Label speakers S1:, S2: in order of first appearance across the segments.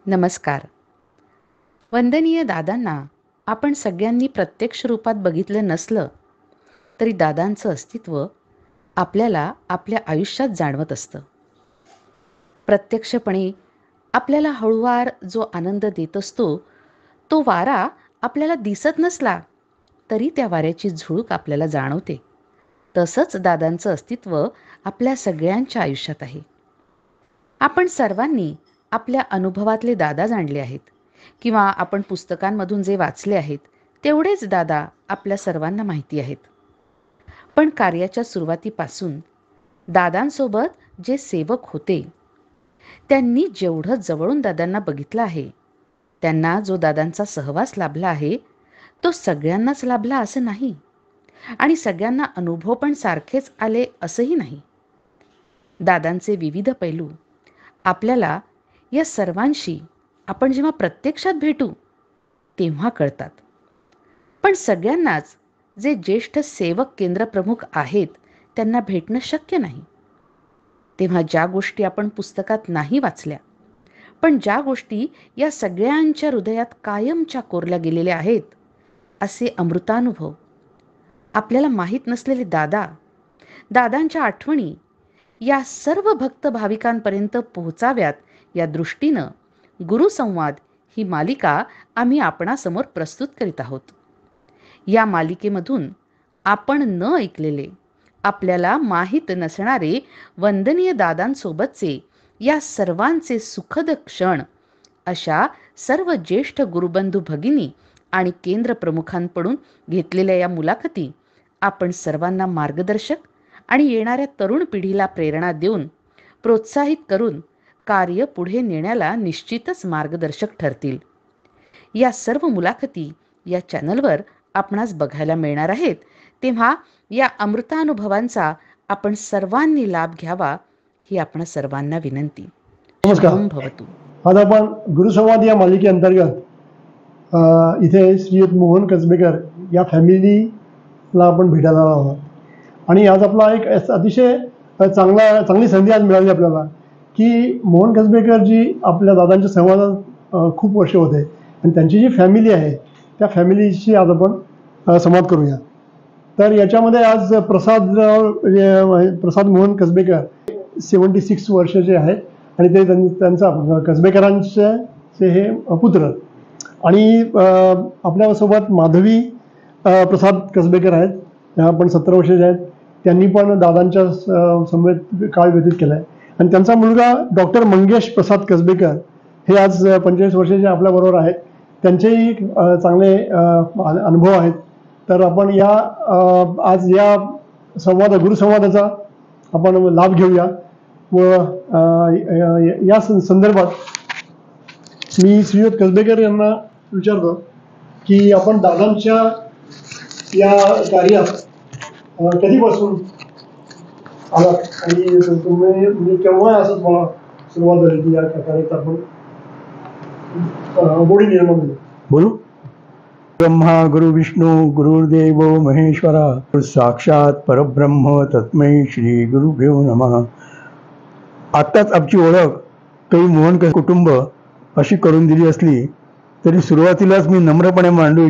S1: नमस्कार. वंदनीय दादांना आपण सगळ्यांनी प्रत्यक्ष रूपात बघितलं नसलं तरी दादांचं अस्तित्व आपल्याला आपल्या आयुष्यात जाणवत असतं. प्रत्यक्षपणे आपल्याला हळूवार जो आनंद देत असतो, तो वारा आपल्याला दिसत नसला तरी त्या वाऱ्याची झुळूक आपल्याला जाणवते. तसंच दादांचं अस्तित्व आपल्या सगळ्यांच्या आयुष्यात आहे. आपण सर्वांनी आपल्या अनुभवातले दादा जाणले आहेत किंवा आपण पुस्तकांमधून जे वाचले आहेत तेवढेच दादा आपल्या सर्वांना माहिती आहेत. पण कार्याच्या सुरुवातीपासून दादांसोबत जे सेवक होते त्यांनी जेवढं जवळून दादांना बघितलं आहे, त्यांना जो दादांचा सहवास लाभला आहे तो सगळ्यांनाच लाभला असं नाही आणि सगळ्यांना अनुभव पण सारखेच आले असंही नाही. दादांचे विविध पैलू आपल्याला या सर्वांशी आपण जेव्हा प्रत्यक्षात भेटू तेव्हा कळतात. पण सगळ्यांनाच जे ज्येष्ठ सेवक केंद्रप्रमुख आहेत त्यांना भेटणं शक्य नाही. तेव्हा ज्या गोष्टी आपण पुस्तकात नाही वाचल्या, पण ज्या गोष्टी या सगळ्यांच्या हृदयात कायमच्या कोरल्या गेलेल्या आहेत, असे अमृतानुभव आपल्याला माहीत नसलेले दादा, दादांच्या आठवणी या सर्व भक्त भाविकांपर्यंत पोहोचाव्यात या दृष्टीनं गुरुसंवाद ही मालिका आम्ही आपणासमोर प्रस्तुत करीत आहोत. या मालिकेमधून आपण न ऐकलेले, आपल्याला माहीत नसणारे वंदनीय दादांसोबतचे या सर्वांचे सुखद क्षण अशा सर्व ज्येष्ठ गुरुबंधू भगिनी आणि केंद्रप्रमुखांकडून घेतलेल्या या मुलाखती आपण सर्वांना मार्गदर्शक आणि येणाऱ्या तरुण पिढीला प्रेरणा देऊन प्रोत्साहित करून कार्य पुढे नेण्याला निश्चितच मार्गदर्शक ठरतील. या सर्व मुलाखती या चॅनलवर आपणास बघायला मिळणार आहेत. तेव्हा या अमृतानुभवांचा आपण सर्वांनी लाभ घ्यावा ही आपण सर्वांना विनंती.
S2: नमस्कार.
S1: शुभम भवतु.
S2: आज आपण गुरुसंवाद या मालिकेअंतर्गत इथे श्रीयुत मोहन कसबेकर या फॅमिलीला आपण भेटायला आलो आहोत आणि आज आपला एक अतिशय चांगली संधी आज मिळाली आपल्याला की मोहन कसबेकर जी आपल्या दादांच्या संवादात खूप वर्ष होते आणि त्यांची जी फॅमिली आहे त्या फॅमिलीशी आज आपण संवाद करूया. तर याच्यामध्ये आज प्रसाद मोहन कसबेकर 76 वर्षाचे आहेत आणि ते त्यांचा कसबेकरांचे हे पुत्र आणि आपल्यासोबत माधवी प्रसाद कसबेकर आहेत. त्या पण 17 वर्षाचे आहेत. त्यांनी पण दादांच्या समवेत काळ व्यतीत केला आहे आणि त्यांचा मुलगा डॉक्टर मंगेश प्रसाद कसबेकर हे आज 45 वर्षाचे आपल्याबरोबर आहेत. त्यांचेही चांगले अनुभव आहेत. तर आपण आज या गुरुसंवादाचा आपण लाभ घेऊया व या संदर्भात मी श्रीयुत कसबेकर यांना विचारतो की आपण दादांच्या या कार्यात कधीपासून आलात आणि तुम्ही म्हणजे केव्हा असं मला सुरुवात झाली की या कार्यात आपण गोडी निर्माण झाली?
S3: बोलू. ब्रह्मा गुरु विष्णू गुरुर्देव महेश्वरा साक्षात परब्रह्म तस्मै श्री गुरुभ्यो नमः. आत्ताच आमची ओळख काही मोहन कुटुंब अशी करून दिली असली तरी सुरुवातीलाच मी नम्रपणे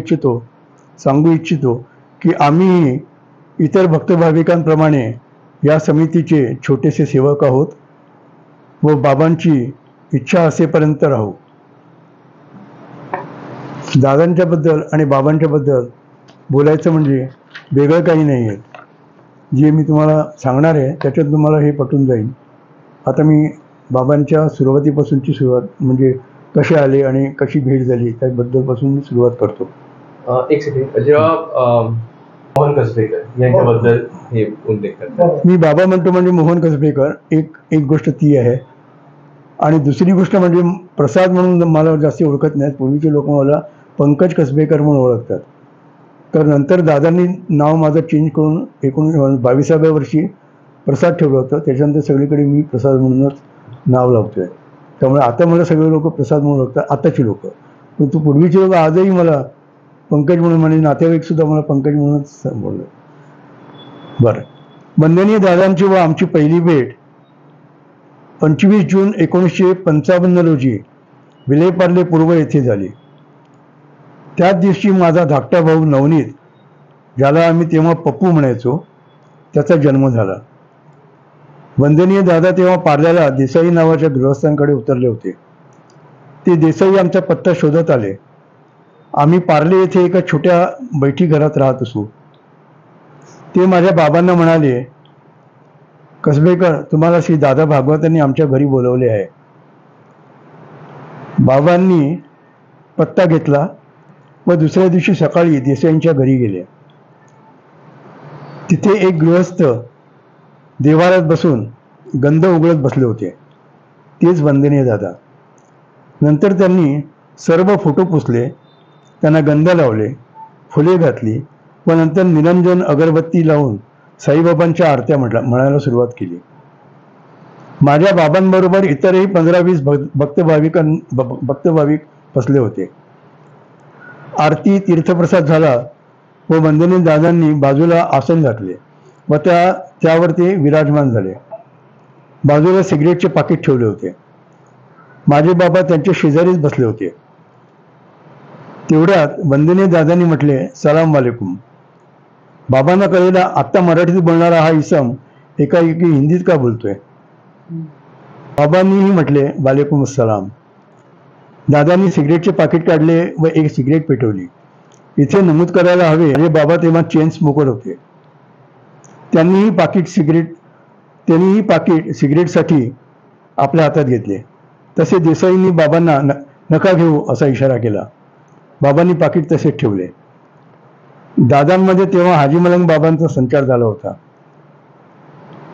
S3: सांगू इच्छितो की आम्ही इतर भक्तभाविकांप्रमाणे या समितीचे छोटेसे सेवक आहोत व बाबांची इच्छा असेपर्यंत राहू. दादांच्याबद्दल आणि बाबांच्याबद्दल बोलायचं म्हणजे वेगळं काही नाही आहे. जे मी तुम्हाला सांगणार आहे त्याच्यात तुम्हाला हे पटून जाईल. आता मी बाबांच्या सुरुवातीपासूनची सुरुवात म्हणजे कसे आले आणि कशी भेट झाली त्याबद्दलपासून मी सुरुवात करतो.
S4: एक सेकंड. जेव्हा मोहन कसबेकर यांच्याबद्दल हे उल्लेख करतात,
S3: मी बाबा म्हणतो म्हणजे मोहन कसबेकर एक गोष्ट ती आहे. आणि दुसरी गोष्ट म्हणजे प्रसाद म्हणून मला जास्त ओळखत नाहीत. पूर्वीचे लोक मला पंकज कसबेकर म्हणून ओळखतात. तर नंतर दादांनी नाव माझं चेंज करून 22व्या वर्षी प्रसाद ठेवलं होतं. त्याच्यानंतर सगळीकडे मी प्रसाद म्हणूनच नाव लावतोय. त्यामुळे आता मला सगळे लोक प्रसाद म्हणून ओळखतात, आताची लोक. परंतु पूर्वीचे लोक आजही मला पंकज म्हणून, म्हणजे नातेवाईकसुद्धा मला पंकज म्हणूनच बोलले. बरं, वंदनीय दादांची व आमची पहिली भेट 25 जून 1955 रोजी विलेपार्ले पूर्व येथे झाली. त्याच दिवशी माझा धाकटा भाऊ नवनीत, ज्याला आम्ही तेव्हा पप्पू म्हणायचो, त्याचा जन्म झाला. वंदनीय दादा तेव्हा पार्ल्याला देसाई नावाच्या गृहस्थांकडे उतरले होते. ते देसाई आमचा पत्ता शोधत आले. आम्ही पार्ले येथे एका छोट्या बैठी घरात राहत असू. ते माझ्या बाबांना म्हणाले, कसबेकर, तुम्हाला श्री दादा भागवतांनी आमच्या घरी बोलवले आहे. बाबांनी पत्ता घेतला व दुसऱ्या दिवशी सकाळी देसाईंच्या घरी गेले. तिथे एक गृहस्थ देवारात बसून गंध उघडत बसले होते. तेच वंदनीय दादा. नंतर त्यांनी सर्व फोटो पुसले, त्यांना गंध लावले, फुले घातली व नंतर निरंजन अगरबत्ती लावून साईबाबांच्या आरत्या म्हणायला सुरुवात केली. माझ्या बाबांबरोबर इतरही 15-20 भक्तभाविक बसले होते. आरती तीर्थप्रसाद झाला व वंदनीय दादांनी बाजूला आसन घातले व त्यावर ते विराजमान झाले. बाजूला सिगरेटचे पाकिट ठेवले होते. माझे बाबा त्यांच्या शेजारीच बसले होते. तेवढ्यात वंदनीय दादांनी म्हटले, सलाम वालेकुम. बाबांना कळलेला आत्ता मराठीत बोलणारा हा इसम एकाएकी हिंदीत का बोलतोय. बाबांनीही म्हटले, वालेकुम अस्सलाम. दादांनी सिगरेटचे पाकिट काढले व एक सिगरेट पेटवली. इथे नमूद करायला हवे, माझे बाबा तेव्हा चेन स्मोकर होते. त्यांनीही पाकिट सिगरेटसाठी आपल्या हातात घेतले. तसे देसाईंनी बाबांना नका घेऊ असा इशारा केला. बाबांनी पाकिट तसेच ठेवले. दादांमध्ये तेव्हा हाजी मलंग बाबांचा संचार झाला होता.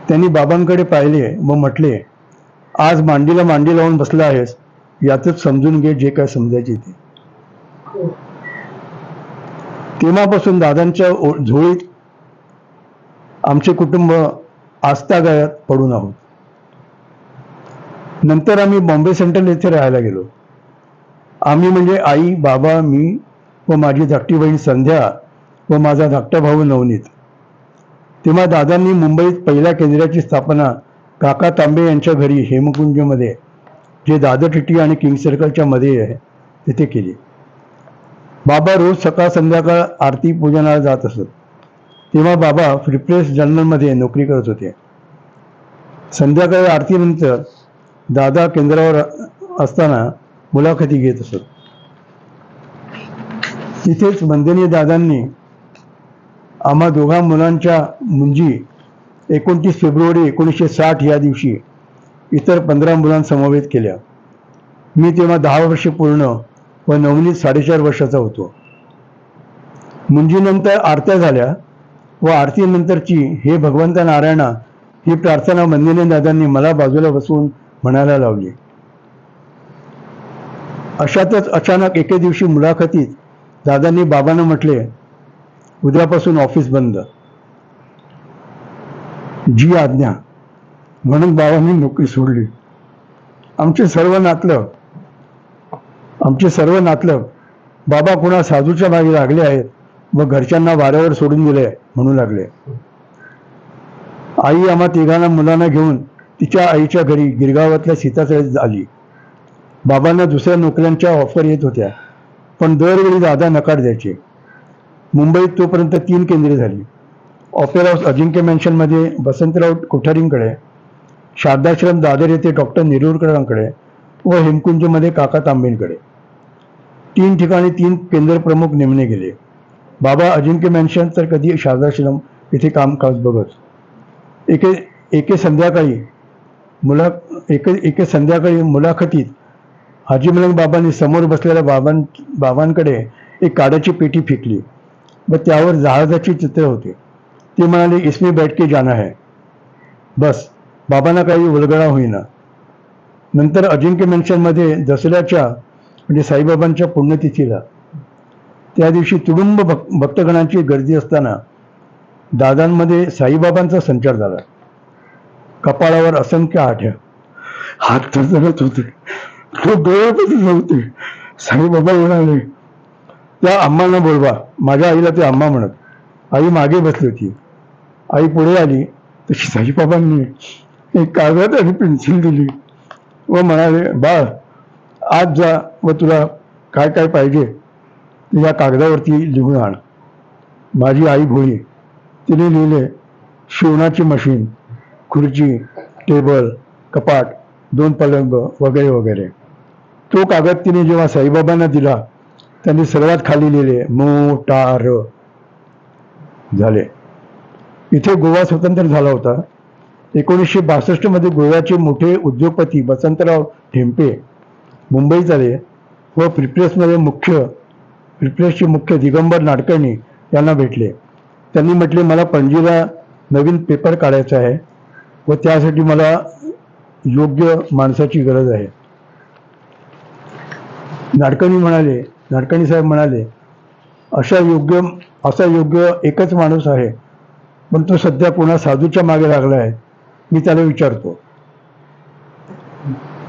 S3: त्यांनी बाबांकडे पाहिले व म्हटले, आज मांडीला मांडी लावून बसला आहेस, यातच समजून घे जे काय समजायचे ते. तेव्हापासून दादांच्या झोळीत आमचे कुटुंब आस्थागायत पडून आहोत. नंतर आम्ही बॉम्बे सेंट्रल येथे राहायला गेलो. आम्ही म्हणजे आई, बाबा, मी व माझी धाकटी बहीण संध्या व माझा धाकटा भाऊ नवनीत. तेव्हा दादांनी मुंबईत पहिल्या केंद्राची स्थापना काका तांबे यांच्या घरी हेमकुंजमध्ये, जे दादर टिटी आणि किंग सर्कलच्या मध्ये आहे, तिथे केली. बाबा रोज सकाळ संध्याकाळ आरती पूजनाला जात असत. तेव्हा बाबा फ्री प्रेस जर्नलमध्ये नोकरी करत होते. संध्याकाळी आरतीनंतर दादा केंद्रावर असताना मुलाखती घेत असत. तिथेच वंदनीय दादांनी आम्हा दोघा मुलांच्या मुंजी 29 फेब्रुवारी 1960 या दिवशी इतर 15 मुलांसमवेत केल्या. मी तेव्हा 10 वर्षे पूर्ण व नवनीत 4.5 वर्षाचा होतो. मुंजीनंतर आरत्या झाल्या व आरतीनंतरची हे भगवंता नारायणा ही प्रार्थना वंदनीय दादांनी मला बाजूला बसवून म्हणायला लावली. अशातच अचानक एके दिवशी मुलाखतीत दादांनी बाबांना म्हटले, उद्यापासून ऑफिस बंद. जी आज्ञा. म्हणून बाबांनी नोकरी सोडली. आमचे सर्व नातलग बाबा कुणा साधूच्या मागे लागले आहेत व घरच्यांना वाऱ्यावर सोडून दिले म्हणू लागले. आई आम्हा तिघांना मुलांना घेऊन तिच्या आईच्या घरी गिरगावातल्या सीतातळ्यात आली. बाबांना दुसऱ्या नोकऱ्यांच्या ऑफर येत होत्या, पण दरवेळी दादा नकार द्यायचे. मुंबईत तोपर्यंत 3 केंद्रे झाली. ऑपेरा हाऊस अजिंक्य मॅन्शनमध्ये वसंतराव कोठारींकडे, शारदाश्रम दादर येथे डॉक्टर नेरुरकरांकडे व हेमकुंजमध्ये काका तांबेंकडे. 3 ठिकाणी 3 केंद्र प्रमुख नेमले गेले. बाबा अजिंक्य मॅन्शन तर कधी शारदाश्रम येथे कामकाज बघत. एके संध्याकाळी मुलाखतीत हाजी मलंग बाबांनी समोर बसलेल्या बाबांकडे एक काड्याची पेटी फेकली व त्यावर जहाजाची चित्र होते. ते म्हणाले, इसमें बैठ के जाना है. बस. बाबांना काही उलगडा होईना. नंतर अजिंक्य मॅन्शनमध्ये दसऱ्याच्या म्हणजे साईबाबांच्या पुण्यतिथीला त्या दिवशी तुडुंब भक्तगणांची गर्दी असताना दादांमध्ये साईबाबांचा संचार झाला. कपाळावर असंख्य आठ्या, हात थरथरत होते, डोळे नव्हते. साईबाबा म्हणाले, त्या अम्मांना बोलवा. माझ्या आईला ते अम्मा म्हणत. आई मागे बसली होती. आई पुढे आली तशी साईबाबांनी एक कागद आणि पेन्सिल दिली व म्हणाले, बाळ, आज जा व तुला काय काय पाहिजे ते या कागदावरती लिहून आण. माझी आई भोळी, तिने लिहिले शिवणाची मशीन, खुर्ची, टेबल, कपाट, 2 पलंग वगैरे वगैरे. तो कागद तिने जेव्हा साईबाबांना दिला त्यांनी सर्वात खाली लिहिले मोटार. झाले. इथे गोवा स्वतंत्र झाला होता. 1962 मध्ये गोव्याचे मोठे उद्योगपती वसंतराव ठेंपे मुंबईत आले व प्रिप्रेसचे मुख्य दिगंबर नाडकर्णी यांना भेटले. त्यांनी म्हटले, मला पणजीला नवीन पेपर काढायचा आहे व त्यासाठी मला योग्य माणसाची गरज आहे. नाडकर्णी साहेब म्हणाले, असा योग्य एकच माणूस आहे, पण तो सध्या पुन्हा साधूच्या मागे लागला आहे. मी त्याला विचारतो.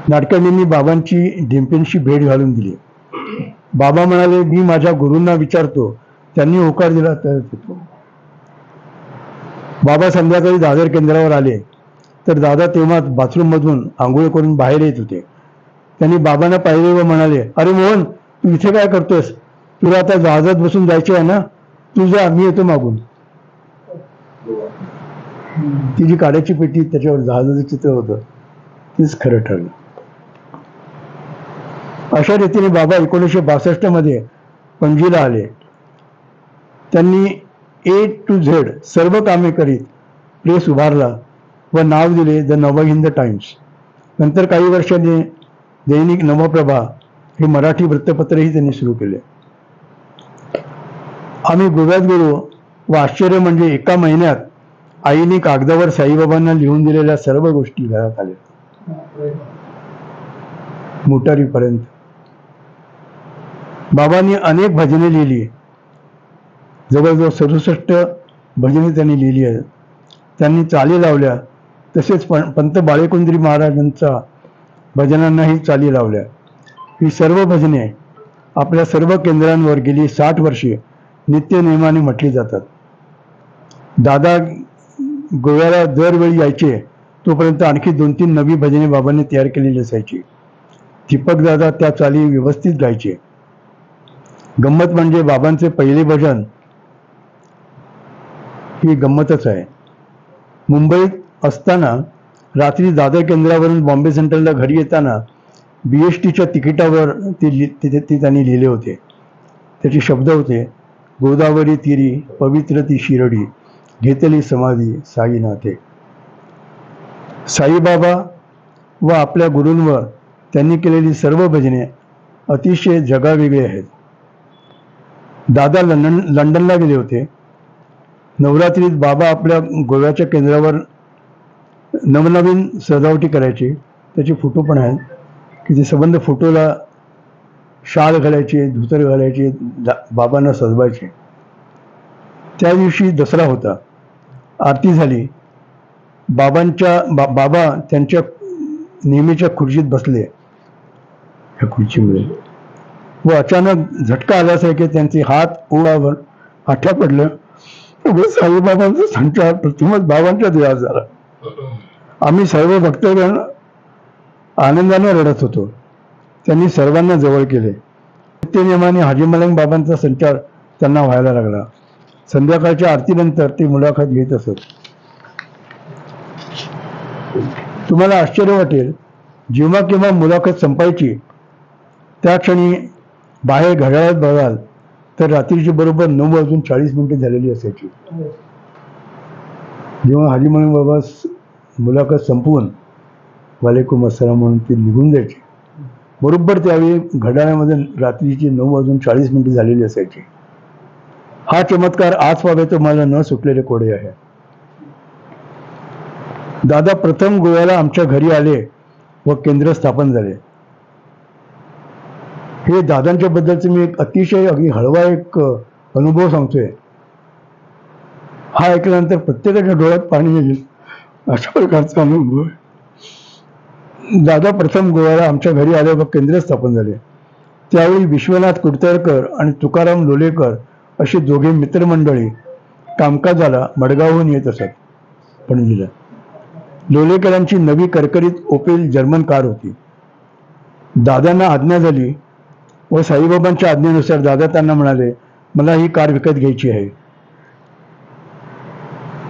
S3: नाडकर्णींनी बाबांची ढेंपेंशी भेट घालून दिली. बाबा म्हणाले, मी माझ्या गुरूंना विचारतो, त्यांनी होकार दिला तर येतो. बाबा संध्याकाळी दादर केंद्रावर आले तर दादा तेव्हा बाथरूम मधून आंघोळ करून बाहेर येत होते. त्यांनी बाबांना पाहिले व म्हणाले, अरे मोहन, तू इथे काय करतोस? तुला आता जहाजात बसून जायचे आहे ना, तू जा, मी येतो मागून. ती जी काड्याची पेटी त्याच्यावर जहाजाचं चित्र होतं तेच खरं ठरलं. अशा रीतीने बाबा 1962 मध्ये पणजीला आले. त्यांनी A to Z सर्व कामे करीत प्रेस उभारला व नाव दिले द नवहिंद टाइम्स. नंतर काही वर्षांनी दैनिक नवप्रभा हे मराठी वृत्तपत्रही त्यांनी सुरू केले. आम्ही गोव्यात गेलो व आश्चर्य म्हणजे एका महिन्यात आईने कागदावर साईबाबांना लिहून दिलेल्या सर्व गोष्टी घरात आल्या, मोटारीपर्यंत. बाबांनी अनेक भजने लिहिली. जवळजवळ 67 भजने त्यांनी लिहिली आहेत. त्यांनी चाली लावल्या. तसेच पंत बाळेकुंद्री महाराजांचा भजनांनाही चाली लावल्या. ही सर्व भजने आपल्या सर्व केंद्रांवर गेली 60 वर्षे नित्यनेमाने म्हटली जातात. दादा गोव्याला दरवेळी यायचे तोपर्यंत आणखी 2-3 नवी भजने बाबांनी तयार केलेली असायची. दीपक दादा त्या चाली व्यवस्थित गायचे. गंमत म्हणजे बाबांचे पहिले भजन ही गंमतच आहे. मुंबईत असताना रात्री दादर केंद्रावरून बॉम्बे सेंट्रलला घरी येताना BSTच्या तिकिटावर ते त्यांनी लिहिले होते. त्याचे शब्द होते, गोदावरी तीरी पवित्र ती शिरडी, घेतली समाधी साईनाथे. साईबाबा व आपल्या गुरूंवर त्यांनी केलेली सर्व भजने अतिशय जगावेगळी आहेत. दादा लंडनला गेले होते. नवरात्रीत बाबा आपल्या गोव्याच्या केंद्रावर नवनवीन सजावटी करायचे. त्याचे फोटो पण आहेत की ते संबंध फोटोला शाल घालायचे, धोतर घालायचे, बाबांना सजवायचे. त्या दिवशी दसरा होता. आरती झाली. बाबा त्यांच्या नेहमीच्या खुर्चीत बसले ह्या खुर्चीमुळे व अचानक झटका आल्यासारखे त्यांचे हात ओळावर आठ्या पडलं. साईबाबांचा संचार प्रथमच बाबांच्या देहात झाला. आम्ही सर्व भक्तगण आनंदाने रडत होतो. त्यांनी सर्वांना जवळ केले. नित्यनेमाने हाजी मलंग बाबांचा संचार त्यांना व्हायला लागला. संध्याकाळच्या आरतीनंतर ते मुलाखत घेत असत. तुम्हाला आश्चर्य वाटेल, जेव्हा केव्हा मुलाखत संपायची त्या क्षणी बाहेर घड्याळात बघाल तर रात्रीची बरोबर 9:40 झालेली असायची. जेव्हा हाजी मलंग बाबा मुलाखत संपवून वालेकुम अस्सलाम म्हणून ते निघून जायचे, बरोबर त्यावेळी घड्याळामध्ये रात्रीची 9:40 झालेली असायची. हा चमत्कार आज पावे तो मला न सुटलेले कोडे आहे. दादा प्रथम गोव्याला आमच्या घरी आले व केंद्र स्थापन झाले. हे दादांच्या बद्दलचे मी एक अतिशय अगदी हळवा एक अनुभव सांगतोय. हा ऐकल्यानंतर प्रत्येकाच्या डोळ्यात पाणी येईल अशा प्रकारचा अनुभव आहे. दादा प्रथम गोव्याला आमच्या घरी आले व केंद्र स्थापन झाले. त्यावेळी विश्वनाथ कुडतरकर आणि तुकाराम लोलेकर अशी दोघे मित्रमंडळी कामकाजाला मडगावहून येत असत पणजीला. लोलेकरांची नवी करकरीत ओपेल जर्मन कार होती. दादांना आज्ञा झाली व साईबाबांच्या आज्ञेनुसार दादा त्यांना म्हणाले, मला ही कार विकत घ्यायची आहे.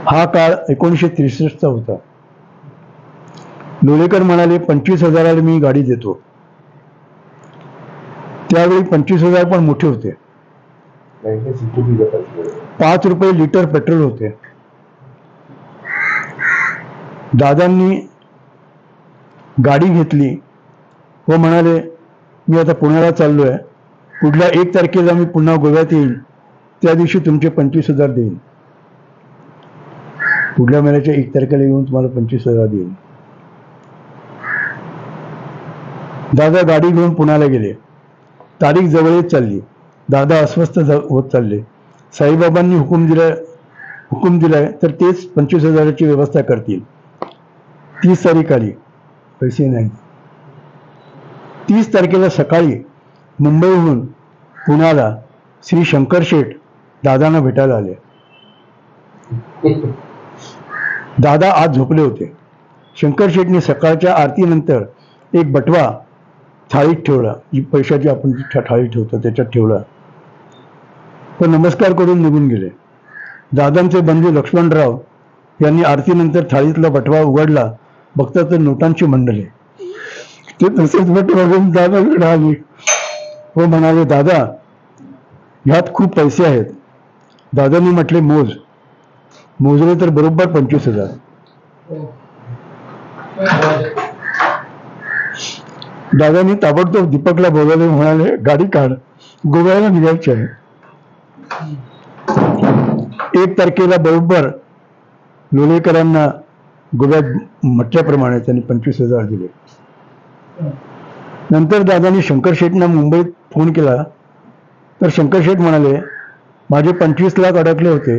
S3: हा काळ 1963चा होता. लोलेकर म्हणाले, 25,000ला मी गाडी देतो. त्यावेळी 25,000 पण मोठे होते. 5 रुपये लिटर पेट्रोल होते. दादांनी गाडी घेतली व म्हणाले, मी आता पुण्याला चाललोय, पुढल्या 1 तारखेला मी पुन्हा गोव्यात येईल, त्या दिवशी तुमचे 25,000 देईन. पुढल्या महिन्याच्या 1 तारखेला येऊन तुम्हाला 25,000 देईन. दादा गाडी घेऊन पुण्याला गेले. तारीख जवळ येत चालली. दादा अस्वस्थ होत चालले. साईबाबांनी हुकूम दिलाय तर तेच 25,000ची व्यवस्था करतील. 30 तारीख आली, पैसे नाही. 30 तारखेला सकाळी मुंबईहून पुण्याला श्री शंकर शेठ दादांना भेटायला आले. दादा आज झोपले होते. शंकर शेठनी सकाळच्या आरतीनंतर एक बटवा थाळीत ठेवला, जी पैशाची आपण थाळी ठेवतो त्याच्यात ठेवला, व नमस्कार करून निघून गेले. दादांचे बंधू लक्ष्मणराव यांनी आरतीनंतर थाळीतला बटवा उघडला, बघता तर नोटांची मंडले. ते तसेच बटवा घेऊन दादाकडे आले व म्हणाले, दादा ह्यात खूप पैसे आहेत. दादांनी म्हटले, मोजले तर बरोबर 25,000. दादांनी ताबडतोब दीपकला बोलावले, म्हणाले, गाडी काढ, गोव्याला निघायचे आहे. 1 तारखेला बरोबर लोलेकरांना गोव्यात म्हटल्याप्रमाणे त्यांनी 25,000 दिले. नंतर दादांनी शंकर शेठना मुंबईत फोन केला तर शंकर शेठ म्हणाले, माझे 25 लाख अडकले होते,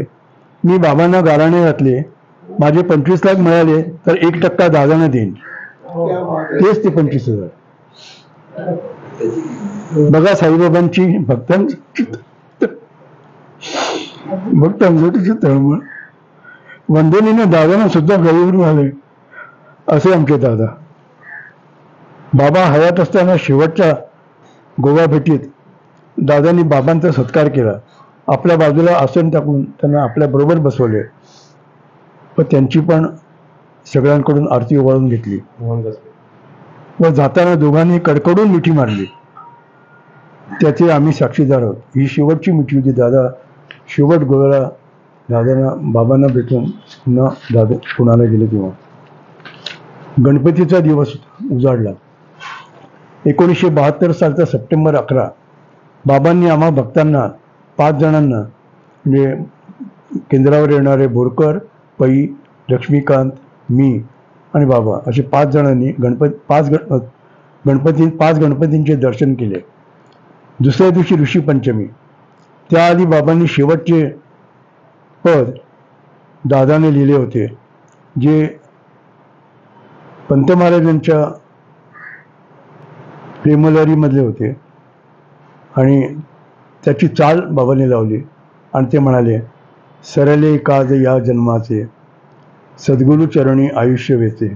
S3: मी बाबांना गाराणे घातले, माझे 25 लाख मिळाले तर 1% दादांना देईन, तेच ते 25,000. बघा साईबाबांची भक्तांची तळमळ. वंदनीने दादांना सुद्धा गरीब आले असे आमचे दादा. बाबा हयात असताना शेवटच्या गोवा भेटीत दादांनी बाबांचा सत्कार केला. आपल्या बाजूला आसन टाकून त्यांना आपल्या बरोबर बसवले व त्यांची पण सगळ्यांकडून आरती ओवाळून घेतली व जाताना दोघांनी कडकडून मिठी मारली. त्याचे आम्ही साक्षीदार आहोत. ही शेवटची मिठी होती. दादा शेवट गोव्याला बाबांना भेटून दादा पुण्याला गेले तेव्हा. गणपतीचा दिवस उजाडला. 1972 सालचा सप्टेंबर 11 बाबांनी आम्हा भक्तांना 5 जणांना, म्हणजे केंद्रावर येणारे बोरकर, पै, लक्ष्मीकांत, मी आणि बाबा असे 5 जणांनी 5 गणपतींचे दर्शन केले. दुसऱ्या दिवशी ऋषी पंचमी. त्याआधी बाबांनी शेवटचे पद दादाने लिहिले होते, जे पंत महाराजांच्या प्रेमलहरीमधले होते आणि त्याची चाल बाबांनी लावली आणि ते म्हणाले, सरले काज या जन्माचे, सद्गुरु चरणी आयुष्य वेचे.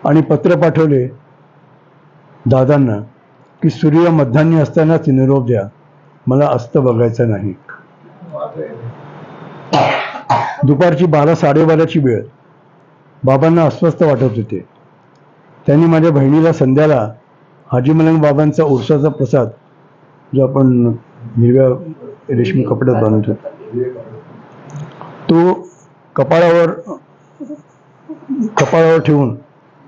S3: आणि पत्र पाठवले दादांना की सूर्य मध्यान्ही असतानाच निरोप द्या, मला अस्त बघायचं नाही. दुपारची 12-12:30ची वेळ. बाबांना अस्वस्थ वाटत होते. त्यांनी माझ्या बहिणीला संध्याला हाजी मलंग बाबांचा उरसाचा प्रसाद, जो आपण हिरव्या रेशमी कपड्यात बांधतो, तो कपाळावर ठेवून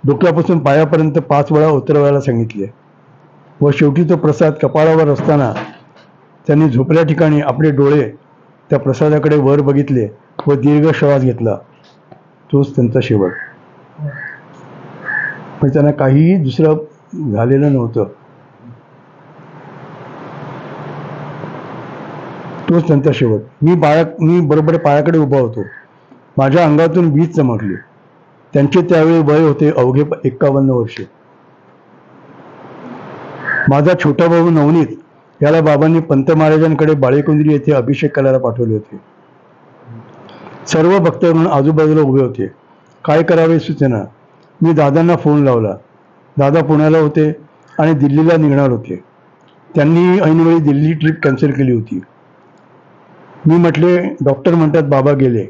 S3: डोक्यापासून पायापर्यंत 5 वेळा उतरवायला सांगितले व शेवटी तो प्रसाद कपाळावर असताना त्यांनी झोपल्या ठिकाणी आपले डोळे त्या प्रसादाकडे वर बघितले व दीर्घ श्वास घेतला. तोच त्यांचा शेवट. पण त्यांना काहीही दुसरं झालेलं नव्हतं. तोच त्यांचा शेवट. मी बरोबर पायाकडे उभा होतो. माझ्या अंगातून वीज चमकली. त्यांचे त्यावेळी वय होते अवघे 51 वर्षे. माझा छोटा भाऊ नवनीत याला बाबांनी पंत महाराजांकडे बाळेकुंद्री येथे अभिषेक करायला पाठवले होते. सर्व भक्त म्हणून आजूबाजूला उभे होते. काय करावे सुचेना. मी दादांना फोन लावला. दादा पुण्याला होते आणि दिल्लीला निघणार होते. त्यांनी ऐनवेळी दिल्ली ट्रिप कॅन्सल केली होती. मी म्हटले, डॉक्टर म्हणतात बाबा गेले.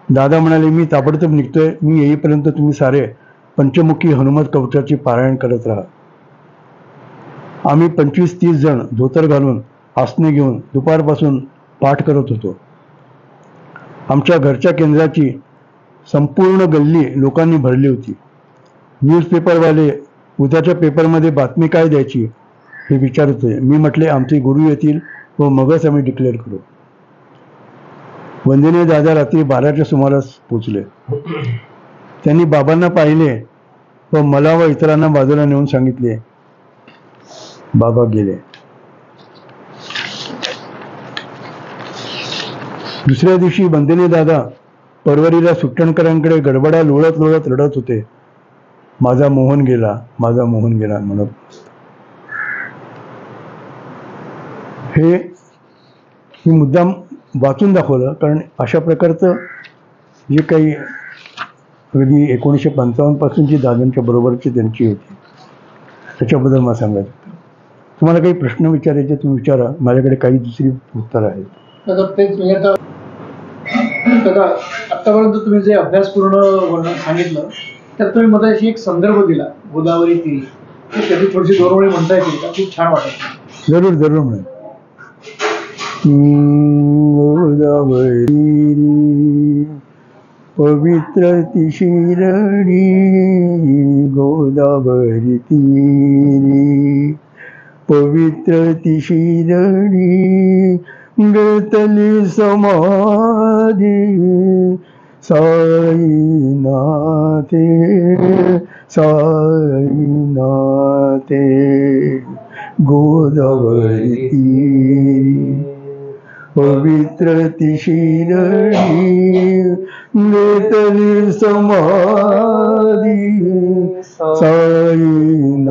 S3: दादा म्हणाले, मी ताबडतोब निघतोय, मी येईपर्यंत तुम्ही सारे पंचमुखी हनुमत कवचाची पारायण करत राहा. आम्ही 25-30 जण धोतर घालून आसने घेऊन दुपारपासून पाठ करत होतो. आमच्या घरच्या केंद्राची संपूर्ण गल्ली लोकांनी भरली होती. न्यूजपेपरवाले उद्याच्या पेपरमध्ये बातमी काय द्यायची हे विचारत होते. मी म्हटले, आमचे गुरु येतील व मगच आम्ही डिक्लेअर करू. वंदनीय दादा रात्री 12च्या सुमारास पोचले. त्यांनी बाबांना पाहिले व मला व इतरांना बाजूला नेऊन सांगितले, बाबा गेले. दुसऱ्या दिवशी वंदनीय दादा परवरीला सुट्टणकरांकडे गडबडा लोळत लोळत रडत होते. माझा मोहन गेला, माझा मोहन गेला म्हणत. हे मी मुद्दाम वाचून दाखवलं कारण अशा प्रकारचं जे काही अगदी 1955 पासूनची दादांच्या बरोबरची त्यांची होती त्याच्याबद्दल मला सांगायचं होतं. तुम्हाला काही प्रश्न विचारायचे तुम्ही विचारा, माझ्याकडे काही दुसरी उत्तरं आहेत.
S2: तेच म्हणजे आता आतापर्यंत तुम्ही जे अभ्यासपूर्ण वर्णन सांगितलं त्यात तुम्ही मगाशी एक संदर्भ दिला गोदावरी तीर, त्याची थोडीशी दोन म्हणता येतील का? खूप छान वाटत.
S3: जरूर जरूर म्हणेन. गोदावरी पवित्र ती शिरडी, गोदावरी तीरी पवित्र ती शिरडी, गळतली समाधी साईनाथे, साईनाथे. गोदावरी तीरी पवित्र ती शिरडी, गळतली समाधी साईनाथे,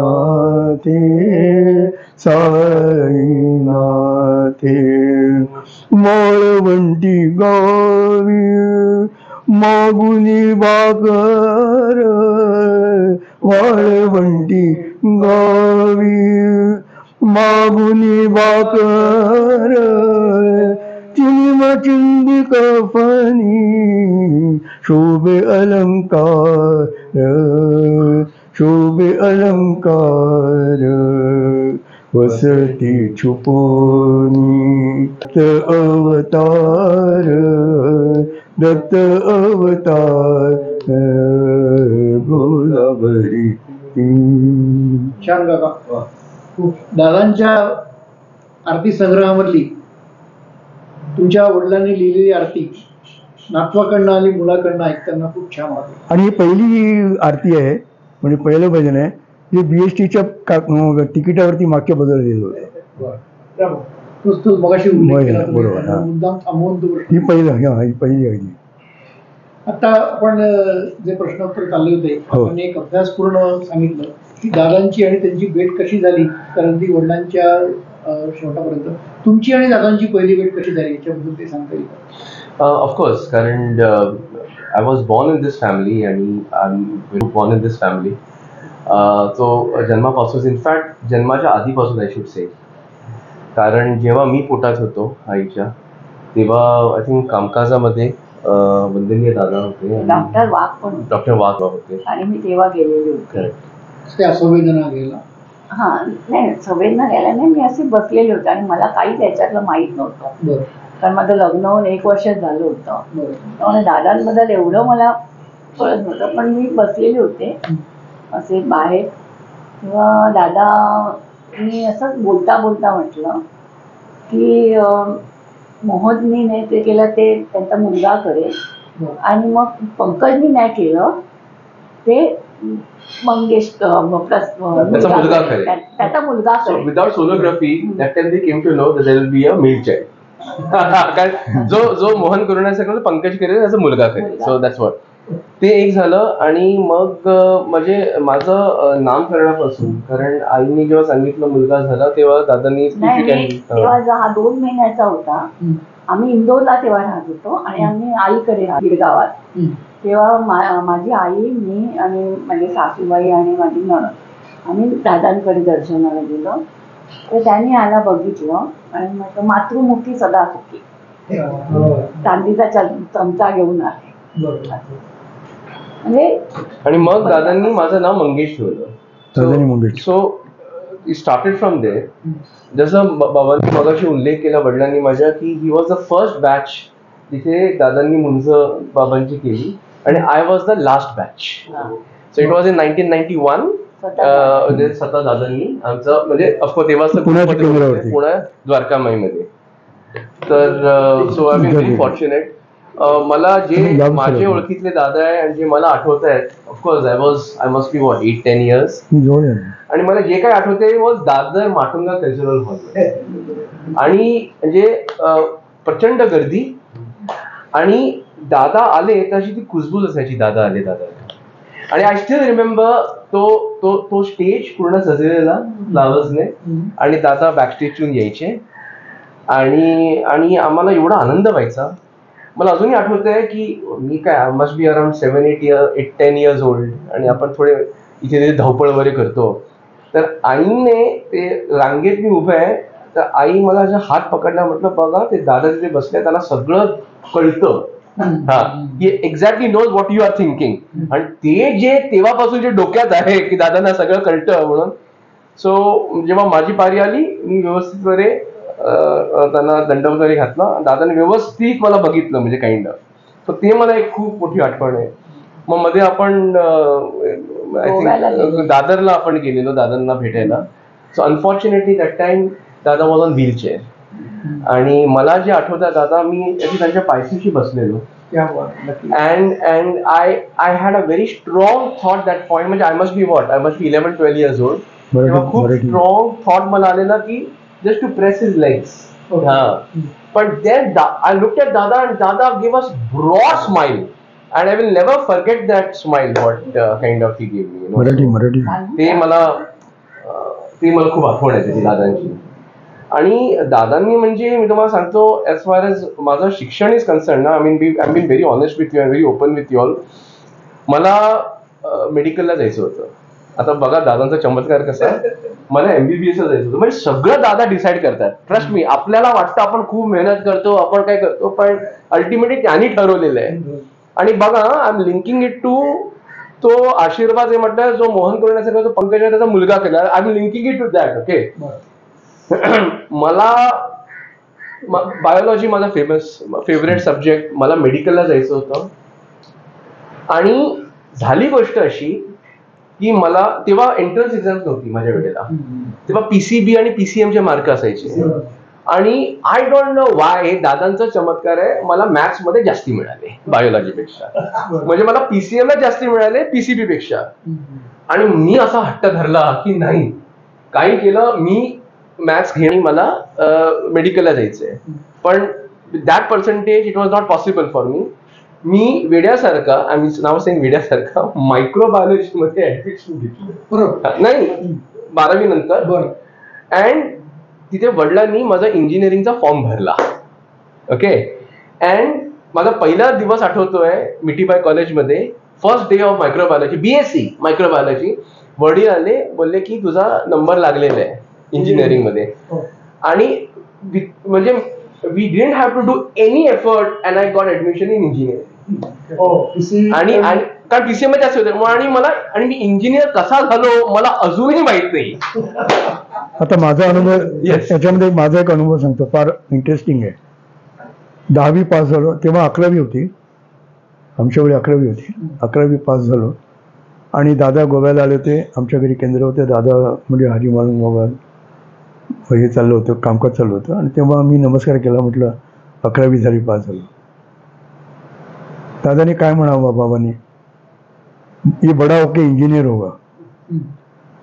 S3: साईनाथे. माळवंटी गावी मागुनी भाकर, माळवंटी गावी मागुनी भाकर, चिंदी कफनी शोभे अलंकार, शोभे अलंकार. वसती छुपोनी दत्त अवतार, दत्त अवतार. गोदावरी.
S2: छान काका. दादांच्या आरती संग्रहामधली तुमच्या वडिलांनी लिहिलेली आरती नातवाकडनं आणि मुलाकडनं ऐकताना खूप छान वाटलं.
S3: आणि ही पहिली आरती आहे, म्हणजे पहिलं भजन आहे जे BSTच्या तिकिटावरती मागच्या बदल लिहिलं होतं.
S2: मगाशी
S3: बरोबर.
S2: मुद्दाम थांबवून तो
S3: ही पहिली आहे.
S2: आता आपण जे प्रश्नोत्तर चालले होते,
S3: हो.
S2: आपण एक अभ्यासपूर्ण सांगितलं की दादांची आणि त्यांची भेट कशी झाली, कारण ती वडिलांच्या शेवटापर्यंत. तुमची आणि दादांची पहिली भेट कशी झाली याच्याबद्दल ते सांगता येईल का?
S4: ऑफकोर्स, कारण I was born in this family आणि I am born in this family. तो जन्मापासून, इनफॅक्ट जन्माच्या आधीपासून आय शुड से, कारण जेव्हा मी पोटात होतो आईच्या, तेव्हा आय थिंक कामकाजामध्ये वंदनीय दादा होते, डॉक्टर वाघ होते
S5: आणि मी तेव्हा गेलेली होते.
S2: त्या संवेदना घ्यायला.
S5: हा नाही, संवेदना घ्यायला नाही, मी असे बसलेले होते आणि मला काही त्याच्यातलं माहीत नव्हतं. कारण माझं लग्न होऊन 1 वर्ष झालं होतं. त्यामुळे दादांबद्दल एवढं मला कळत नव्हतं, पण मी बसलेले होते असे बाहेर. तेव्हा दादा मी असंच बोलता बोलता म्हटलं की मोहननी ते केलं ते त्यांचा मुलगा करेल, आणि मग पंकजनी नाही केलं ते मंगेश त्याचा मुलगा करेल.
S4: Without sonography that time they came to know that there will be a male child. कारण जो मोहन करून सगळं पंकज करेल त्याचा मुलगा करेल. So that's what. ते एक झालं. आणि मग म्हणजे माझं नामकरणापासून, कारण आईने जेव्हा सांगितलं मुलगा झाला तेव्हा दादांनी
S5: तेव्हा हा 2 महिन्याचा होता. आम्ही इंदोरला तेव्हा राहत होतो आणि आम्ही आईकडे गावात. तेव्हा माझी आई, मी आणि माझी सासूबाई आणि माझी नणंद आम्ही दादांकडे दर्शनाला गेलो, तर त्यांनी आला बघितलं आणि म्हटलं मातृमुखी सदा सुखी, चांदीचा चमचा घेऊन आले. म्हणजे
S4: आणि मग दादांनी माझं नाव मंगेश
S3: दादांनी
S4: ठेवलं.
S3: Mangesh.
S4: So it started from there. जसं बाबांनी मगाशी उल्लेख केला वडिलांनी माझ्या, की he was the first batch तिथे दादांनी मुंज बाबांची केली आणि I was the last batch. So it was in 1991. स्वतः दादांनी आमचं म्हणजे ऑफकोर्स तेव्हा
S3: पुण्याच्या केंद्रावरती.
S4: पुण्या द्वारकामाईमध्ये. तर so I been very fortunate. मला जे माझे ओळखीतले दादा आहे आणि जे मला आठवत आहेत, of course I must B 8-10 years. आणि मला जे काही आठवते was Dadar Matunga cultural hall. आणि म्हणजे प्रचंड गर्दी आणि दादा आले तर अशी ती कुजबूज असायची, दादा आले. आणि आय स्टील रिमेंबर तो स्टेज पूर्ण सजलेला फ्लावर्सने आणि दादा बॅकस्टेजून यायचे आणि आम्हाला एवढा आनंद व्हायचा. मला अजूनही आठवत आहे की मी काय must be around 7-10 years old आणि आपण थोडे इथे तिथे धावपळ वगैरे करतो. तर आईने ते रांगेत मी उभं आहे तर आई मला जे हात पकडला, म्हटलं बघा ते दादा तिथे बसले, त्यांना सगळं कळतं. Exactly knows what you are thinking. आणि ते जे तेव्हापासून जे डोक्यात आहे की दादांना सगळं कळतं म्हणून. सो जेव्हा माझी पारी आली मी व्यवस्थित वगैरे त्यांना दंड वगैरे घातला. दादाने व्यवस्थित मला बघितलं म्हणजे काइंड ऑफ. सो ते मला एक खूप मोठी आठवण आहे. मग मध्ये आपण आय थिंक दादरला आपण गेलेलो दादांना भेटायला. सो अनफॉर्च्युनेटली दॅट टाइम दादा वॉज ऑन व्हीलचेअर. आणि मला जे आठवतं दादा मी त्यांच्या पायथ्याशी बसलेलो and I had a very strong thought that point. म्हणजे I must be 11-12 years old. तेव्हा खूप स्ट्रॉंग थॉट मला आलेला की just to press his legs. But then I looked at Dada and Dada gave us broad smile and I will never forget that smile what kind of he gave me.
S3: Marathi
S4: ते मला खूप आठवण आहे त्याची दादांची. आणि दादांनी म्हणजे मी तुम्हाला सांगतो ॲज फार एज माझं शिक्षण इज कन्सर्न ना, I been very honest with you and very open with you all. मला मेडिकलला जायचं होतं. आता बघा दादांचा चमत्कार कसा आहे, मला MBBS जायचं होतं. म्हणजे सगळं दादा डिसाईड करतात. ट्रस्ट मी, आपल्याला वाटतं आपण खूप मेहनत करतो, आपण काय करतो, पण अल्टिमेटली त्यांनी ठरवलेलं आहे. आणि बघा I am linking it to तो आशीर्वाद जे म्हटलं जो मोहन करण्याचा जो पंकज त्याचा मुलगा केला. I am linking it to that. Okay. मला बायोलॉजी माझा फेवरेट सब्जेक्ट. मला मेडिकलला जायचं होतं. आणि झाली गोष्ट अशी की मला तेव्हा एंट्रन्स एक्झाम नव्हती माझ्या वेळेला. तेव्हा PCB आणि PCMचे मार्क असायचे. आणि आय डोंट नो वाय दादांचा चमत्कार आहे, मला मॅथ्स मध्ये जास्ती मिळाले बायोलॉजीपेक्षा. म्हणजे मला PCM ला जास्ती मिळाले PCB पेक्षा. आणि मी असा हट्ट धरला की नाही, काही केलं मी मॅथ्स घेणे, मला मेडिकलला जायचंय. पण that percentage it was not possible for me. मी वेड्यासारखा, आम्ही नाव सेम वेड्यासारखा मायक्रोबायोलॉजी मध्ये ऍडमिशन घेतलं. नाही 12वी नंतर. अँड तिथे वडिलांनी माझा इंजिनिअरिंगचा फॉर्म भरला. ओके. अँड माझा पहिला दिवस आठवतोय मिठीबाई कॉलेजमध्ये, first day of microbiology, BSc microbiology. वडील आले, बोलले की तुझा नंबर लागलेला आहे इंजिनिअरिंग मध्ये. आणि म्हणजे we didn't have to do any effort and I got admission in engineering. आणि कारण PCM मध्ये असे होते. आणि मी इंजिनियर कसा झालो मला अजूनही माहित नाही.
S3: आता माझा अनुभव याच्यामध्ये माझा एक अनुभव सांगतो, फार इंटरेस्टिंग आहे. 10वी पास झालो, तेव्हा 11वी होती, आमच्या वेळी 11वी होती. 11वी पास झालो आणि दादा गोव्याला आले होते, आमच्या घरी केंद्र होते. दादा म्हणजे हाजी मालूम बाबा हे चाललं होतं, कामकाज चालू होतं. आणि तेव्हा मी नमस्कार केला, म्हटलं 11वी झाली, पास झालो. दादाने काय म्हणावं बाबांनी, ये बडा होके इंजिनियर होगा.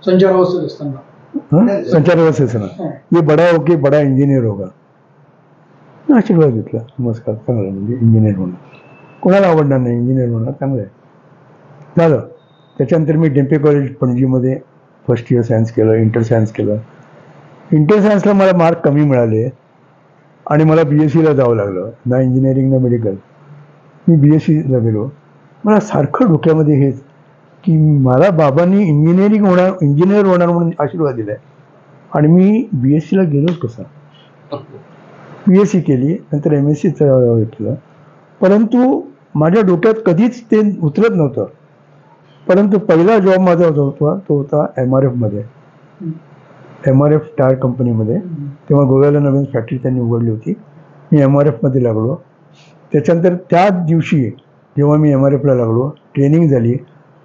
S2: संचार अवस्थेत असताना
S3: संचार व्यवस्थेचं ना, ये बडा होके बडा इंजिनियर होगा. आशीर्वाद घेतला, नमस्कार, चांगलं म्हणजे इंजिनियर होणं कोणाला आवडणार नाही, इंजिनियर होणं चांगलं आहे. झालं. त्याच्यानंतर मी डेम्पे कॉलेज पणजीमध्ये फर्स्ट इयर सायन्स केलं, इंटर सायन्स केलं. इंटर सायन्सला मला मार्क कमी मिळाले आणि मला BScला जावं लागलं, ना इंजिनिअरिंग ना मेडिकल. मी BScला गेलो. मला सारखं डोक्यामध्ये हेच की मला बाबांनी इंजिनियर होणार म्हणून आशीर्वाद दिलाय आणि मी BSc ला गेलोच कसा. BSc केली, नंतर MSc केलं, परंतु माझ्या डोक्यात कधीच ते उतरत नव्हतं. परंतु पहिला जॉब माझा जो होता तो होता MRF मध्ये, MRF टायर कंपनीमध्ये. तेव्हा गोव्याला नवीन फॅक्टरी त्यांनी उघडली होती. मी MRF मध्ये लागलो. त्याच्यानंतर त्याच दिवशी जेव्हा मी MRF ला लागलो, ट्रेनिंग झाली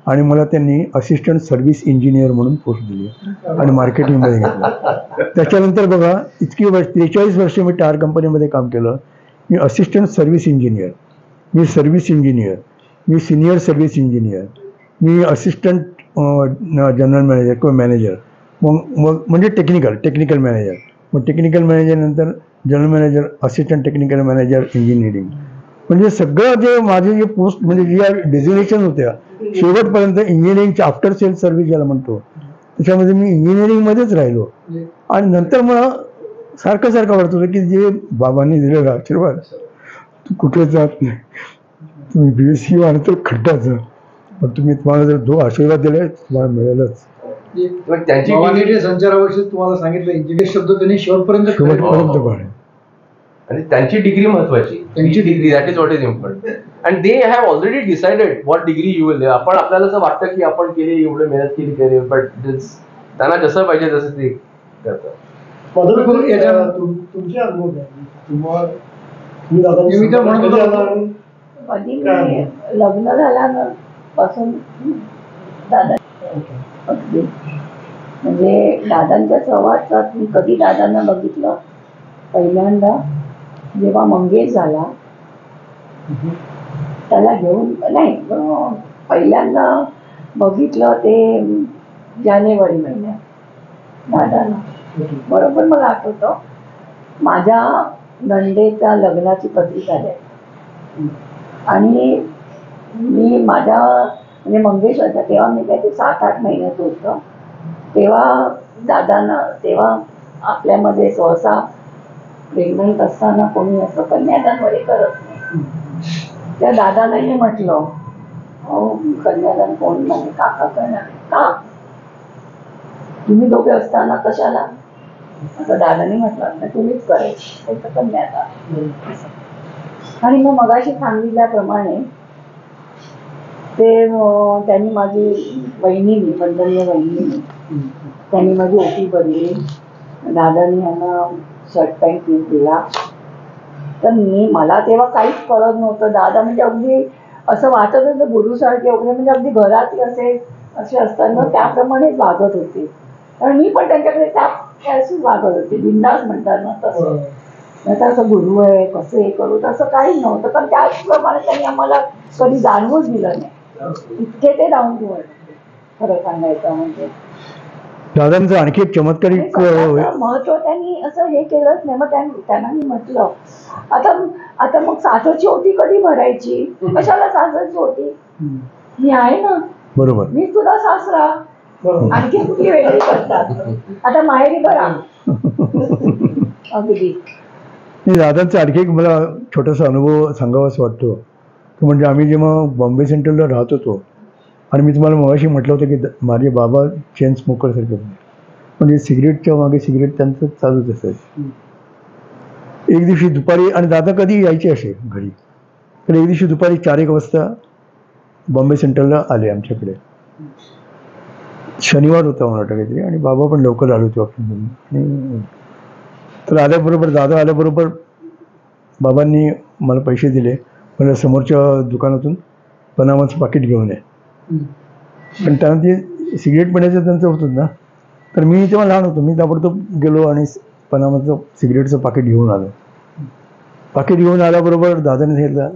S3: आणि मला त्यांनी असिस्टंट सर्व्हिस इंजिनियर म्हणून पोस्ट दिली आणि मार्केटिंगमध्ये घेतलं. त्याच्यानंतर बघा, इतकी 43 वर्ष मी टायर कंपनीमध्ये काम केलं. मी असिस्टंट सर्व्हिस इंजिनियर, मी सर्व्हिस इंजिनियर, मी सिनियर सर्व्हिस इंजिनियर, मी असिस्टंट जनरल मॅनेजर किंवा मॅनेजर, मग म्हणजे टेक्निकल मॅनेजर, मग टेक्निकल मॅनेजर नंतर general manager, assistant technical manager engineering. म्हणजे सगळं जे माझे जे पोस्ट म्हणजे ज्या डेझिग्नेशन होत्या शेवटपर्यंत इंजिनिअरिंगच्या आफ्टर सेल सर्व्हिस ज्याला म्हणतो त्याच्यामध्ये मी इंजिनिअरिंगमध्येच राहिलो. आणि नंतर मला सारखं वाटत होतं की जे बाबांनी दिलेला आशीर्वाद, तू कुठे जात नाही, तुम्ही BSc आणि तर खड्डाचं, पण तुम्हाला जर जो आशीर्वाद दिलाय तुम्हाला मिळेलच.
S6: त्यांची संचाराविषयी तुम्हाला सांगितलं इंजिनियर शब्द त्यांनी शेवटपर्यंत
S3: पाहिजे.
S4: आणि त्यांची डिग्री महत्वाची, त्यांची degree, that is what is important. And they have already decided what degree you will. आपण आपल्याला असं वाटतं की आपण केली, एवढं मेहनत केली, बट त्यांना जसं पाहिजे तसं ते करतात.
S2: तुमचे अनुभव
S5: कधी मी लग्न झाल्यापासून दादा अगदी म्हणजे दादांच्या सहवासात मी कधी दादांना बघितलं, पहिल्यांदा जेव्हा मंगेश झाला त्याला घेऊन नाही, पहिल्यांदा बघितलं ते जानेवारी महिन्यात दादांना. बरोबर मला आठवतं, माझ्या नंदेच्या लग्नाची पत्रिका द्यायची आणि मी माझ्या म्हणजे मंगेश होता तेव्हा मी काय ते 7-8 महिन्यात होतं. तेव्हा दादांना, तेव्हा आपल्यामध्ये सहसा प्रेग्नंट असताना कोणी असं कन्यादान वगैरे करत नाही. त्या दादालाही म्हटलं, अहो कन्यादान कोण नाही, काका करणार. का तुम्ही दोघे असताना कशाला, असं दादाने म्हटलं, तुम्हीच करायचं त्याचं कन्यादान. आणि मग मगाशी सांगितल्याप्रमाणे ते त्यांनी माझी वहिनीने, वंदनीय वहिनीने त्यांनी माझी ओटी भरली. दादानी यांना शर्ट पॅन्ट पीस दिला. तर मला तेव्हा काहीच कळत नव्हतं. दादा म्हणजे अगदी असं वाटत होतं गुरुसारखे वगैरे, म्हणजे अगदी घरातले असे असताना त्याप्रमाणेच वागत होते. कारण मी पण त्यांच्याकडे त्याशीच वागत होते, बिंदास म्हणतात ना तसं. नाही तर असं गुरु आहे कसं हे करू तसं काही नव्हतं. पण त्याचप्रमाणे त्यांनी आम्हाला कधी जाणवूच दिलं नाही. इतके ते डाऊन टू अर्थ, खरं सांगायचं म्हणजे.
S3: दादांचं आणखी एक चमत्कारिक
S5: महत्व त्यांनी असं हे केलंच नाही. मग त्यांना मी म्हटलं, आता मग सासरची ओटी कधी भरायची, कशाला सासरची ओटी, मी आहे ना,
S3: बरोबर,
S5: मी तुला सासरा, आणखी कुठली वेगळी करतात, आता माहेरी भरा. अगदी
S3: दादांचा आणखी एक मला छोटासा अनुभव सांगावासा वाटतो, तो म्हणजे आम्ही जेव्हा बॉम्बे सेंट्रलला राहत होतो आणि मी तुम्हाला मगाशी म्हटलं होतं की माझे बाबा चेन स्मोकरसारखे होते, म्हणजे सिगरेटच्या मागे सिगरेट त्यांचं चालूच असायचं. एक दिवशी दुपारी, आणि दादा कधी यायचे असे घरी, तर एक दिवशी दुपारी 4-1 वाजता बॉम्बे सेंट्रलला आले आमच्याकडे. शनिवार होता मला वाटतं काहीतरी, आणि बाबा पण लवकर आले होते ऑफिसमधून. तर आल्याबरोबर, दादा आल्याबरोबर बाबांनी मला पैसे दिले, मला समोरच्या दुकानातून पनामाचं पाकिट घेऊन ये. पण त्यांना ते सिगरेट पिण्याचं त्यांचं होतं ना, तर मी तेव्हा लहान होतो, मी ताबडतोब गेलो आणि पनामाचं सिगरेटचं पाकिट घेऊन आलो. पाकिट घेऊन आल्याबरोबर दादाने सांगितलं,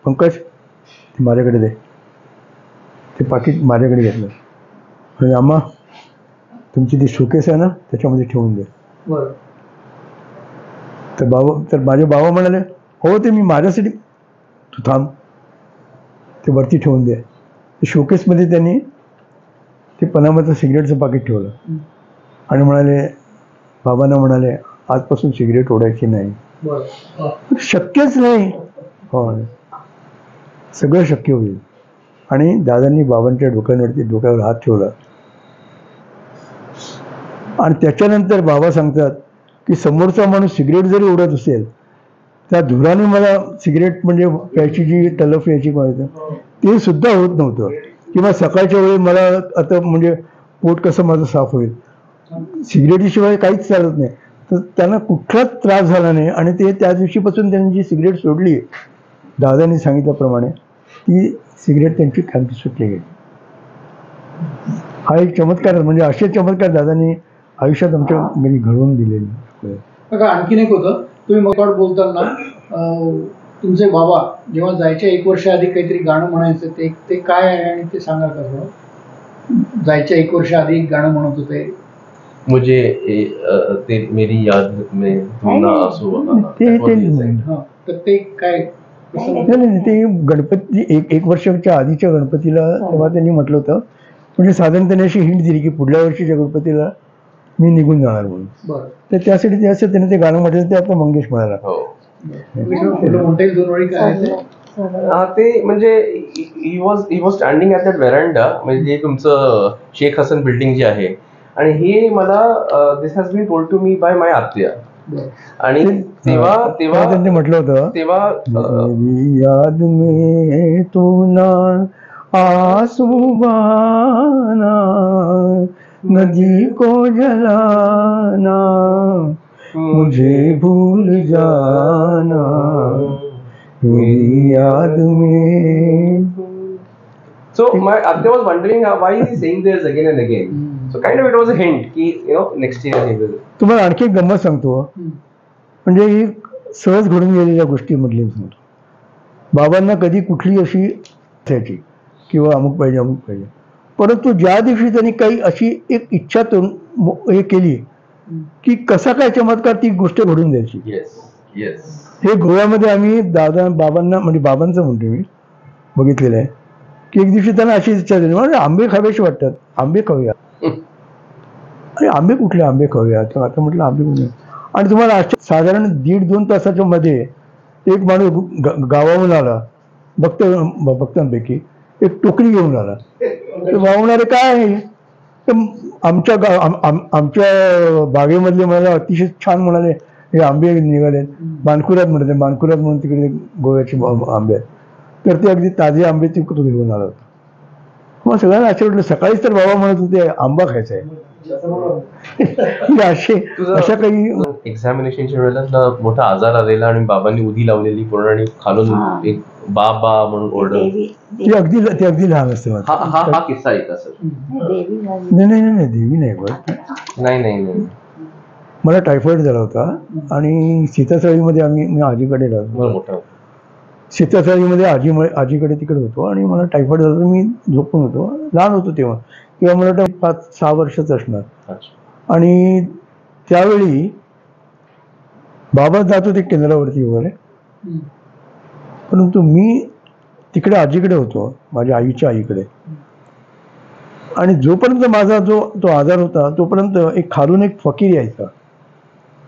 S3: पंकज ते माझ्याकडे दे. ते पाकिट माझ्याकडे घेतलं आणि अम्मा तुमची ती शोकेस आहे ना त्याच्यामध्ये ठेवून दे. तर माझे बाबा म्हणाले, हो ते मी माझ्यासाठी, तू थांब, ते वरती ठेवून दे. शोकेसमध्ये त्यांनी ते पनामाचं सिगरेटचं पाकिट ठेवलं आणि म्हणाले, बाबांना म्हणाले, आजपासून सिगरेट ओढायची नाही. शक्यच नाही, हो सगळं शक्य होईल. आणि दादांनी बाबांच्या डोक्यावर हात ठेवला आणि त्याच्यानंतर बाबा सांगतात की समोरचा माणूस सिगरेट जरी ओढत असेल त्या धुराने मला सिगरेट म्हणजे प्यायची जी तलफ यायची पाहिजे ते सुद्धा होत नव्हतं किंवा सकाळच्या वेळी मला आता म्हणजे पोट कसं माझं साफ होईल, सिगरेटीशिवाय काहीच चालत नाही. तर त्यांना कुठलाच त्रास झाला नाही आणि ते त्या दिवशीपासून त्यांनी जी सिगरेट सोडली दादांनी सांगितल्याप्रमाणे ती सिगरेट त्यांची खांती सुटली गेली. हा एक चमत्कार म्हणजे असे चमत्कार दादांनी आयुष्यात आमच्या घरी घडवून दिलेले.
S6: बघा आणखीन एक होतं, तुम्ही मगावर बोलताना तुमचे बाबा जेव्हा जायच्या 1 वर्ष आधी काहीतरी गाणं म्हणायचं ते काय आहे आणि ते सांगाल का थोडं? जायच्या 1 वर्ष आधी एक गाणं म्हणत होते.
S4: मुझे मेरी याद में तुम ना आंसू बहाना.
S6: तर ते काय?
S3: नाही ते गणपती एक वर्षाच्या आधीच्या गणपतीला तेव्हा त्यांनी म्हटलं होतं, म्हणजे साधारण त्यांनी अशी हिंट दिली की पुढल्या वर्षीच्या गणपतीला मी निघून जाणार म्हणून. तर त्यासाठी ते असं त्याने ते गाणं म्हटलं ते आता मंगेश म्हणाला.
S6: म्हणता येईल 2 वेळी काय आहे
S4: ते म्हणजे he was standing at that veranda, म्हणजे जे तुमचं शेख हसन बिल्डिंग जे आहे, आणि हे मला this has been told to me by my आत्या. आणि तेव्हा
S3: त्यांनी म्हटलं होतं
S4: तेव्हा
S3: याद में तू ना आंसू बहाना नदी को जलाना मुझे भूल जाना मेरी याद में.
S4: So my Atya was wondering why is he saying this again and again. So kind of it was a hint की next year he will.
S3: तुम्हाला आणखी एक गंमत सांगतो, म्हणजे ही सहज घडून गेलेल्या गोष्टीमधली सांगतो. बाबांना कधी कुठली अशी असायची किंवा अमुक पाहिजे, परंतु ज्या दिवशी त्यांनी काही अशी एक इच्छा हे केली की कसा काय चमत्कार ती गोष्ट घडून द्यायची. हे गोव्यामध्ये आम्ही बाबांना म्हणजे बाबांचं म्हणतो मी बघितलेलं आहे की एक दिवशी त्यांना अशी इच्छा झाली, म्हणजे आंबे खावेशी वाटतात, आंबे खाऊया. अरे आंबे कुठले आंबे खाऊया, तर आता म्हटलं आंबे कुठले. आणि तुम्हाला साधारण 1.5-2 तासाच्या मध्ये एक माणूस गावाहून आला, भक्तांपैकी एक टोकरी घेऊन आला. तर वावणारे काय आहे, तर आमच्या बागेमधले मला अतिशय छान म्हणाले हे आंबे निघाले, मानकुरात म्हणते, मानकुरात म्हणून तिकडे गोव्याचे आंबे आहेत. तर ते अगदी ताजे आंबे ते घेऊन आला होता. मग सगळ्यांना आश्चर्य वाटलं, सकाळीच तर बाबा म्हणत होते आंबा खायचा आहे. अशा काही
S4: एक्झामिनेशनच्या वेळेला मोठा आजार आलेला आणि बाबांनी उदी लावलेली पूर्ण आणि खालून एक बाबा म्हणून ओरडत,
S3: ते अगदी लहान असते.
S4: हा किस्सा ऐका सर.
S3: नाही देवी नाही बघ,
S4: नाही
S3: मला टायफॉइड झाला होता आणि सीताचळीमध्ये मी आजीकडे राहतो. सीताचळीमध्ये आजीकडे तिकडे होतो आणि मला टायफॉइड झाला होता. मी झोपून होतो, लहान होतो तेव्हा, किंवा मला वाटतं 5-6 वर्षाचं असणार. आणि त्यावेळी बाबा जात होते केंद्रावरती वगैरे, परंतु मी तिकडे आजीकडे होतो, माझ्या आईच्या आईकडे. आणि जोपर्यंत माझा तो आजार होता तोपर्यंत खालून एक फकीर यायचा.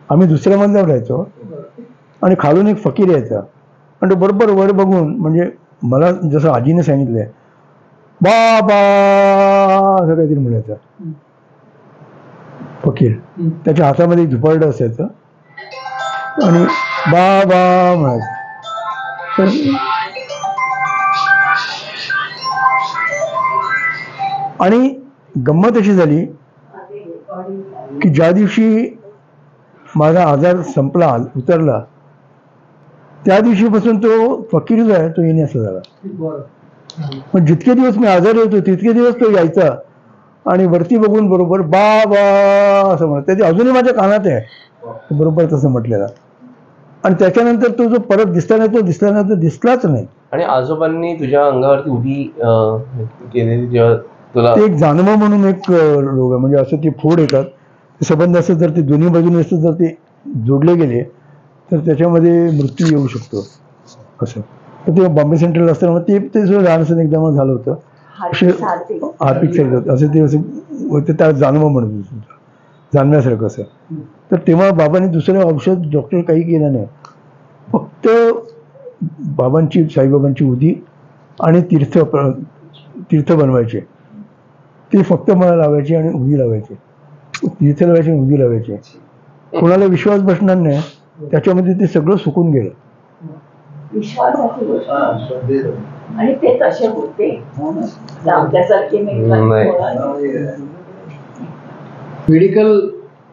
S3: आम्ही दुसऱ्या मजल्यावर राहायचो आणि खालून एक फकीर यायचा आणि तो बरोबर वर बघून, म्हणजे मला जसं आजीने सांगितलंय, बाबा असं काहीतरी म्हणायचं. फकीर त्याच्या हातामध्ये झुपारडं असायचं आणि बाबा म्हणायचं. आणि गंमत अशी झाली की ज्या दिवशी माझा आजार संपला, उतरला, त्या दिवशीपासून तो फकीर जो आहे तो येणे असं झाला. पण जितके दिवस मी आजारी होतो तितके दिवस तो यायचा आणि वरती बघून बरोबर बाबा असं म्हणत. त्याची अजूनही माझ्या कानात आहे बरोबर तसं म्हटलेलं. आणि त्याच्यानंतर तो जो परत दिसला नाही, तो दिसलाच नाही.
S4: आणि आजोबांनी तुझ्या अंगावरती उभी केलेली जेव्हा तुला,
S3: ते एक जानवा म्हणून एक रोग आहे, म्हणजे असं ते फोड येतात, ते संबंध असं जर ते दोन्ही बाजूने असं जर ते जोडले गेले तर त्याच्यामध्ये मृत्यू येऊ शकतो असं. तर ते बॉम्बे सेंट्रल असताना ते सुद्धा लहान असं एकदम झालं होतं, हार्पिक साईड होतं असं, ते असं ते त्या जानवा म्हणत होतं, जाणण्यासारखं असं. तर तेव्हा बाबांनी दुसरं औषध डॉक्टर काही केलं नाही, फक्त बाबांची साईबाबांची उदी आणि तीर्थ तीर्थ बनवायचे, ते फक्त मला लावायचे आणि उदी लावायचे. तीर्थ लावायचे आणि उदी लावायचे. कोणाला विश्वास बसणार नाही, त्याच्यामध्ये ते सगळं सुकून गेलं.
S5: विश्वासाची गोष्ट आणि ते तसे होते आपल्यासारखे
S6: मेडिकल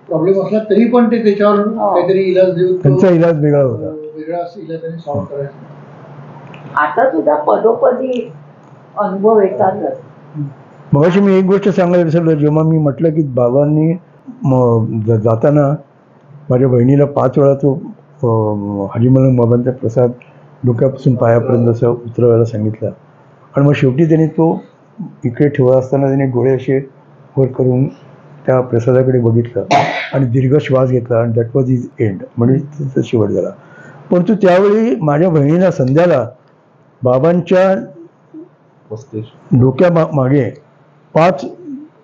S6: प्रॉब्लेम असला तरी पण ते त्याच्यावर काहीतरी इलाज देऊन
S3: त्यांचा इलाज वेगळा होता.
S6: वेगळा इलाज त्यांनी सॉल्व्ह करायचा.
S5: आता सुद्धा पदोपदी अनुभव येतातच.
S3: मगाशी मी एक गोष्ट सांगायला विसरलो. जेव्हा मी म्हटलं की बाबांनी जाताना माझ्या बहिणीला 5 वेळा तो हरिमल बाबांचा प्रसाद डोक्यापासून पायापर्यंत असं उतरवायला सांगितलं. आणि मग शेवटी त्याने तो इकडे ठेवत असताना त्याने डोळे असे वर करून त्या प्रसादाकडे बघितलं आणि दीर्घ श्वास घेतला आणि दॅट वॉज इज एंड, म्हणजे त्याचा शेवट झाला. परंतु त्यावेळी माझ्या बहिणीला संध्याला बाबांच्या डोक्या मागे 5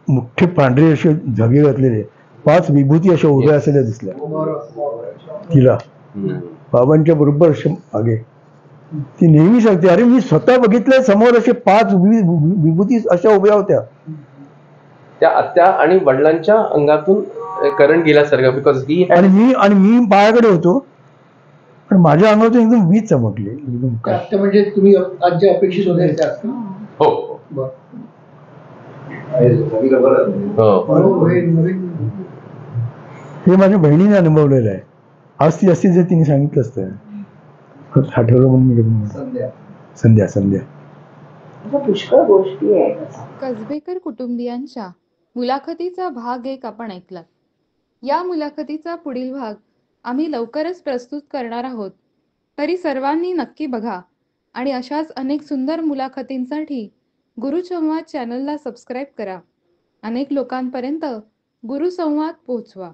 S3: मोठे पांढरे असे धागे घातलेले 5 विभूती अशा उभ्या असलेल्या दिसल्या तिला बाबांच्या बरोबर असे मागे. ती नेहमी सांगते, अरे मी स्वतः बघितलंय समोर असे 5 विभूती अशा उभ्या होत्या.
S4: त्या आणि वडिलांच्या अंगातून करंट गेल्यासारखं, बिकॉज ही
S3: आणि मी पायाकडे होतो पण माझ्या अंगातून एकदम वीज चमकली एकदम.
S6: आता म्हणजे तुम्ही आज जे अपेक्षित होते त्यात का?
S4: हो
S6: बरं.
S3: हे माझ्या बहिणीने अनुभवलेलं आहे. आज ती असती जर तिने सांगितलं असतं. आठवलं म्हणून मी संध्या
S5: पुष्कळ गोष्टी आहेत.
S7: कसबेकर कुटुंबियांच्या मुलाखतीचा भाग 1 आपण ऐकला. या मुलाखतीचा पुढील भाग आम्ही लवकरच प्रस्तुत करणार आहोत. तरी सर्वांनी नक्की बघा आणि अशाच अनेक सुंदर मुलाखतींसाठी गुरुसंवाद चॅनलला सबस्क्राईब करा. अनेक लोकांपर्यंत गुरुसंवाद पोहोचवा.